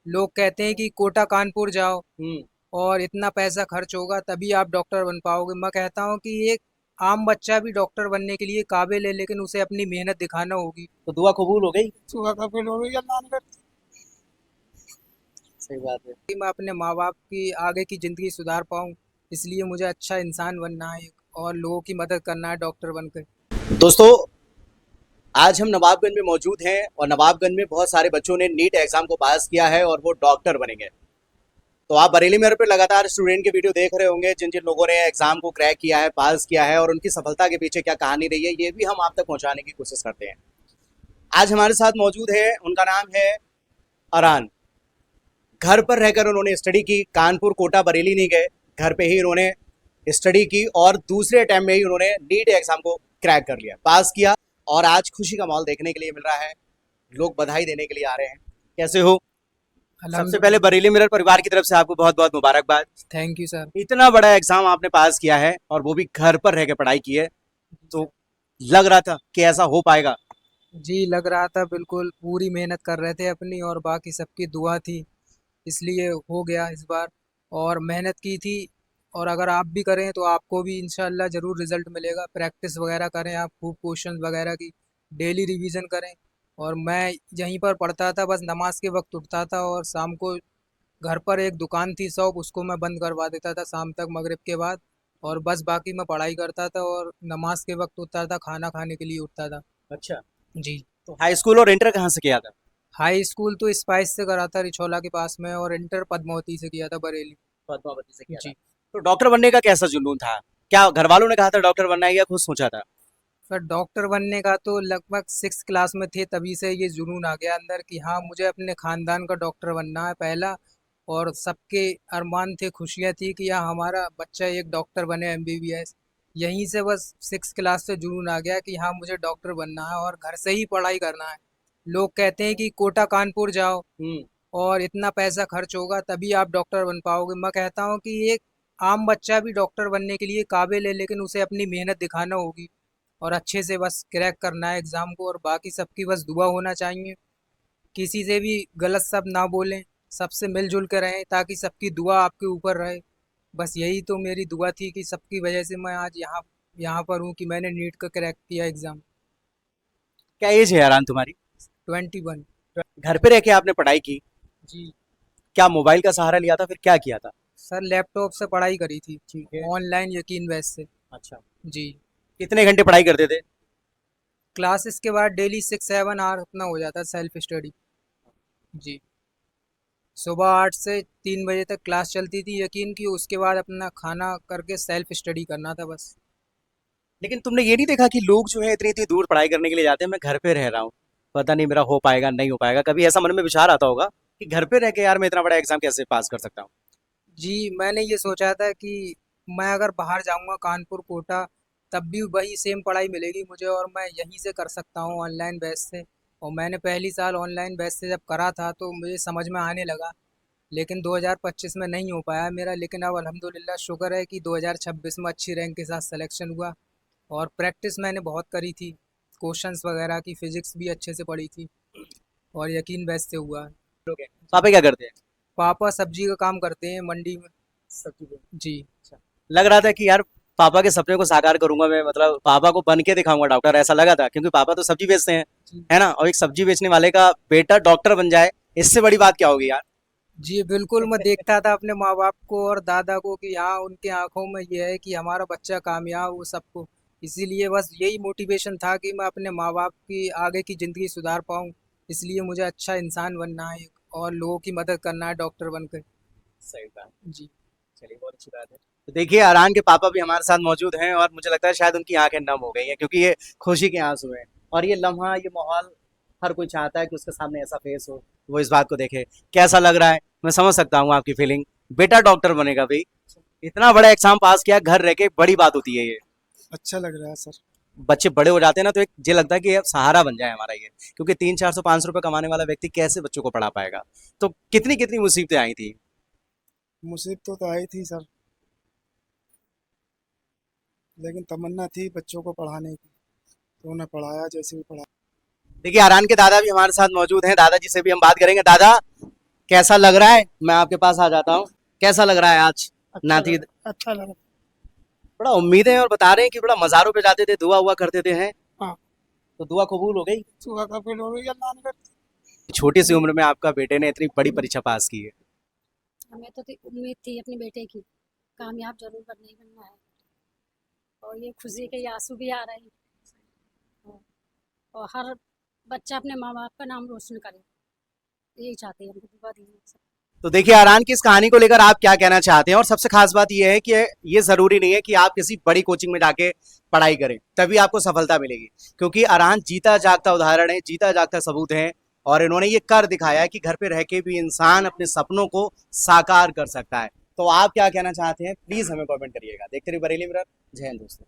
लोग कहते हैं कि कोटा कानपुर जाओ हम्म। और इतना पैसा खर्च होगा तभी आप डॉक्टर बन पाओगे। मैं कहता हूँ कि एक आम बच्चा भी डॉक्टर बनने के लिए काबिल है, लेकिन उसे अपनी मेहनत दिखाना होगी। तो दुआ कबूल हो गई। सुबह का फील हो गई अल्लाह ने सही बात है। कि मैं अपने माँ बाप की आगे की ज़िंदगी सुधार पाऊँ, इसलिए मुझे अच्छा इंसान बनना है और लोगों की मदद करना है डॉक्टर बनकर। दोस्तों, आज हम नवाबगंज में मौजूद हैं और नवाबगंज में बहुत सारे बच्चों ने नीट एग्जाम को पास किया है और वो डॉक्टर बनेंगे। तो आप बरेली में पे लगातार स्टूडेंट के वीडियो देख रहे होंगे जिन जिन लोगों ने एग्जाम को क्रैक किया है, पास किया है, और उनकी सफलता के पीछे क्या कहानी रही है ये भी हम आप तक पहुंचाने की कोशिश करते हैं। आज हमारे साथ मौजूद है, उनका नाम है अरान। घर पर रहकर उन्होंने स्टडी की, कानपुर कोटा बरेली नहीं गए, घर पे ही उन्होंने स्टडी की और दूसरे अटेम्प्ट में ही उन्होंने नीट एग्जाम को क्रैक कर लिया, पास किया। और आज खुशी का माहौल देखने के लिए मिल रहा है, लोग बधाई देने के लिए आ रहे हैं। कैसे हो? सबसे पहले अल्हम्दुलिल्लाह। बरेली मिरर परिवार की तरफ से आपको बहुत बहुत मुबारकबाद। Thank you sir. इतना बड़ा एग्जाम आपने पास किया है और वो भी घर पर रह के पढ़ाई की है, तो लग रहा था कि ऐसा हो पाएगा? जी, लग रहा था, बिल्कुल पूरी मेहनत कर रहे थे अपनी और बाकी सबकी दुआ थी, इसलिए हो गया इस बार। और मेहनत की थी, और अगर आप भी करें तो आपको भी इंशाल्लाह ज़रूर रिज़ल्ट मिलेगा। प्रैक्टिस वगैरह करें आप खूब, क्वेश्चंस वगैरह की डेली रिवीजन करें। और मैं यहीं पर पढ़ता था, बस नमाज के वक्त उठता था और शाम को घर पर एक दुकान थी शॉप, उसको मैं बंद करवा देता था शाम तक मगरिब के बाद। और बस बाकी मैं पढ़ाई करता था और नमाज के वक्त उठता था, खाना खाने के लिए उठता था। अच्छा। जी। तो हाई स्कूल और इंटर कहाँ से किया था? हाई स्कूल तो स्पाइस से करा था रिछोला के पास में, और इंटर पद्मावती से किया था बरेली। पद्मावती से किया था। जी। तो डॉक्टर बनने का कैसा जुनून था? क्या घर वालों ने कहा था डॉक्टर बनना है या खुद सोचा था? सर, डॉक्टर बनने का तो लगभग सिक्स क्लास में थे तभी से ये जुनून आ गया अंदर कि हाँ, मुझे अपने खानदान का डॉक्टर बनना है पहला। और सबके अरमान थे, खुशियाँ थी कि हाँ, हमारा बच्चा एक डॉक्टर बने, एमबीबीएस। यहीं से बस सिक्स क्लास से जुनून आ गया कि हाँ, मुझे डॉक्टर बनना है और घर से ही पढ़ाई करना है। लोग कहते हैं कि कोटा कानपुर जाओ हम्म। और इतना पैसा खर्च होगा तभी आप डॉक्टर बन पाओगे। मैं कहता हूँ कि एक आम बच्चा भी डॉक्टर बनने के लिए काबिल है, लेकिन उसे अपनी मेहनत दिखाना होगी और अच्छे से बस क्रैक करना है एग्ज़ाम को, और बाकी सबकी बस दुआ होना चाहिए। किसी से भी गलत शब्द ना बोलें, सबसे मिलजुल कर रहें ताकि सबकी दुआ आपके ऊपर रहे। बस यही तो मेरी दुआ थी कि सबकी वजह से मैं आज यहाँ यहाँ पर हूँ कि मैंने नीट का क्रैक किया एग्ज़ाम। क्या एज है यारान तुम्हारी? 21। घर पे रह के आपने पढ़ाई की? जी। क्या मोबाइल का सहारा लिया था, फिर क्या किया था? सर, लैपटॉप से पढ़ाई करी थी, ठीक है। ऑनलाइन यकीन वैस से। अच्छा। जी। कितने घंटे पढ़ाई करते थे? क्लासेस के बाद डेली 6-7 आवर अपना हो जाता है सेल्फ स्टडी। जी। सुबह 8 से 3 बजे तक क्लास चलती थी, यकीन की उसके बाद अपना खाना करके सेल्फ स्टडी करना था बस। लेकिन तुमने ये नहीं देखा कि लोग जो है इतनी इतनी दूर पढ़ाई करने के लिए जाते हैं, मैं घर पे रह रहा हूँ, पता नहीं मेरा हो पाएगा नहीं हो पाएगा, कभी ऐसा मन में विचार आता होगा कि घर पे रह के यार मैं इतना बड़ा एग्जाम कैसे पास कर सकता हूँ? जी, मैंने ये सोचा था कि मैं अगर बाहर जाऊंगा कानपुर कोटा, तब भी वही सेम पढ़ाई मिलेगी मुझे और मैं यहीं से कर सकता हूँ ऑनलाइन बेस से। और मैंने पहली साल ऑनलाइन बेस से जब करा था तो मुझे समझ में आने लगा, लेकिन 2025 में नहीं हो पाया मेरा। लेकिन अब अल्हम्दुलिल्लाह शुक्र है कि 2026 में अच्छी रैंक के साथ सिलेक्शन हुआ। और प्रैक्टिस मैंने बहुत करी थी, क्वेश्चंस वगैरह की, फिजिक्स भी अच्छे से पढ़ी थी, और यकीन बेस से हुआ है। लोग हैं। जी। पापा क्या करते हैं? पापा सब्जी का काम करते हैं मंडी में। सब्जी पे। जी। अच्छा। लग रहा था कि यार पापा के सपने को साकार करूंगा मैं, मतलब पापा को बन के दिखाऊंगा डॉक्टर, ऐसा लगा था क्योंकि पापा तो सब्जी बेचते हैं, जी। है ना? और एक सब्जी बेचने वाले का बेटा डॉक्टर बन जाए, इससे बड़ी बात क्या होगी यार? जी, बिल्कुल, मैं देखता था अपने माँ बाप को और दादा को कि हाँ, उनके आंखों में ये है कि हमारा बच्चा कामयाब हो सबको। इसीलिए बस यही मोटिवेशन था कि मैं अपने माँ बाप की आगे की ज़िंदगी सुधार पाऊँ। इसलिए मुझे अच्छा इंसान बनना है और लोगों की मदद करना है डॉक्टर बनकर। सही बात। जी। चलिए, बहुत अच्छी बात है। तो देखिए, अरहान के पापा भी हमारे साथ मौजूद हैं और मुझे लगता है शायद उनकी आंखें नम हो गई हैं क्योंकि ये खुशी के आंसू हैं। और ये लम्हा, ये माहौल, हर कोई चाहता है कि उसके सामने ऐसा फेस हो, वो इस बात को देखे। कैसा लग रहा है? मैं समझ सकता हूँ आपकी फीलिंग। बेटा डॉक्टर बनेगा भाई, इतना बड़ा एग्जाम पास किया घर रह के, बड़ी बात होती है ये। अच्छा लग रहा है सर। बच्चे बड़े हो जाते हैं ना, तो एक ये लगता है कि अब सहारा बन जाए हमारा ये, क्योंकि 300-400-500 रुपए कमाने वाला व्यक्ति कैसे बच्चों को पढ़ा पाएगा? तो कितनी कितनी मुसीबतें आई थी। मुसीबत तो आई थी सर, लेकिन तमन्ना थी बच्चों को पढ़ाने की, तो उन्हें पढ़ाया जैसे भी पढ़ा। देखिए, अरहान के दादा भी हमारे साथ मौजूद हैं, दादाजी से भी हम बात करेंगे। दादा, कैसा लग रहा है? मैं आपके पास आ जाता हूँ। कैसा लग रहा है आज नाती? अच्छा लगा। बड़ा उम्मीदें और बता रहे हैं कि बड़ा मज़ारों पे जाते थे, दुआ हुआ करते थे हैं। हाँ। तो दुआ कबूल हो गई? सुबह का फील हो गई अल्लाह ने कर। छोटी सी उम्र में आपका बेटे ने इतनी बड़ी परीक्षा पास की है। हमें तो उम्मीद थी अपने बेटे की, कामयाब जरूर बनना ही बनना है। और ये खुशी के आंसू भी आ रहे हैं। और हर बच्चा अपने माँ बाप का नाम रोशन करे, यही चाहते हैं, हमको दुआ दी है। तो देखिए अरहान की इस कहानी को लेकर आप क्या कहना चाहते हैं? और सबसे खास बात यह है कि ये जरूरी नहीं है कि आप किसी बड़ी कोचिंग में जाके पढ़ाई करें तभी आपको सफलता मिलेगी, क्योंकि अरहान जीता जागता उदाहरण है, जीता जागता सबूत है। और इन्होंने ये कर दिखाया है कि घर पे रह के भी इंसान अपने सपनों को साकार कर सकता है। तो आप क्या कहना चाहते हैं प्लीज हमें कमेंट करिएगा। देखते रहिए बरेली मिरर। जय हिंद दोस्तों।